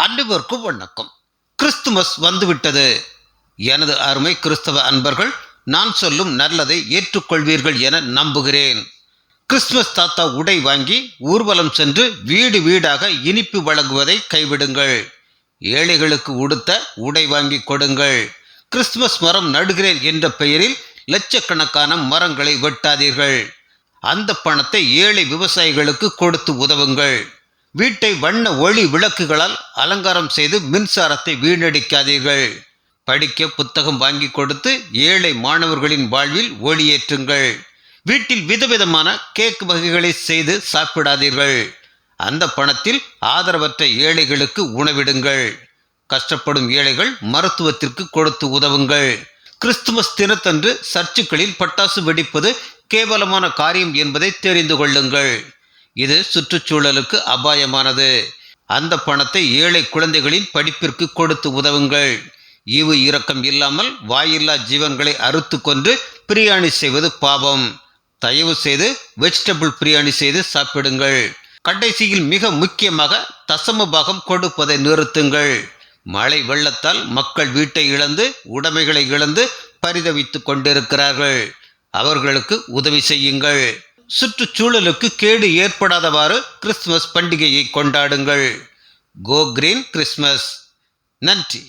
அனைவருக்கும் வணக்கம். கிறிஸ்துமஸ் வந்துவிட்டது. எனது அருமை கிறிஸ்தவ அன்பர்கள், நான் சொல்லும் நல்லதை ஏற்றுக்கொள்வீர்கள் என நம்புகிறேன். கிறிஸ்துமஸ் தாத்தா உடை வாங்கி ஊர்வலம் சென்று வீடு வீடாக இனிப்பு வழங்குவதை கைவிடுங்கள். ஏழைகளுக்கு உடுத்த உடை வாங்கி கொடுங்கள். கிறிஸ்துமஸ் மரம் நடுகிறேன் என்ற பெயரில் லட்சக்கணக்கான மரங்களை வெட்டாதீர்கள். அந்த பணத்தை ஏழை விவசாயிகளுக்கு கொடுத்து உதவுங்கள். வீட்டை வண்ண ஒளி விளக்குகளால் அலங்காரம் செய்து மின்சாரத்தை வீணடிக்காதீர்கள். படிக்க புத்தகம் வாங்கி கொடுத்து ஏழை மாணவர்களின் வாழ்வில் ஒளியேற்றுங்கள். வீட்டில் விதவிதமான கேக் வகைகளை செய்து சாப்பிடாதீர்கள். அந்த பணத்தில் ஆதரவற்ற ஏழைகளுக்கு உணவிடுங்கள். கஷ்டப்படும் ஏழைகள் மருத்துவத்திற்கு கொடுத்து உதவுங்கள். கிறிஸ்துமஸ் தினத்தன்று சர்ச்சுக்களில் பட்டாசு வெடிப்பது கேவலமான காரியம் என்பதை தெரிந்து கொள்ளுங்கள். இது சுற்றுச்சூழலுக்கு அபாயமானது. அந்த பணத்தை ஏழை குழந்தைகளின் படிப்பிற்கு கொடுத்து உதவுங்கள். ஈவு இரக்கம் இல்லாமல் வாயில்லா ஜீவன்களை அறுத்து கொன்று பிரியாணி செய்வது பாவம். தயவு செய்து வெஜிடபிள் பிரியாணி செய்து சாப்பிடுங்கள். கடைசியில் மிக முக்கியமாக தசம பாகம் கொடுப்பதை நிறுத்துங்கள். மழை வெள்ளத்தால் மக்கள் வீட்டை இழந்து உடைமைகளை இழந்து பரிதவித்துக் கொண்டிருக்கிறார்கள். அவர்களுக்கு உதவி செய்யுங்கள். சுற்றுச்சூழலுக்கு கேடு ஏற்படாதவாறு கிறிஸ்துமஸ் பண்டிகையை கொண்டாடுங்கள். Go green Christmas. நன்றி.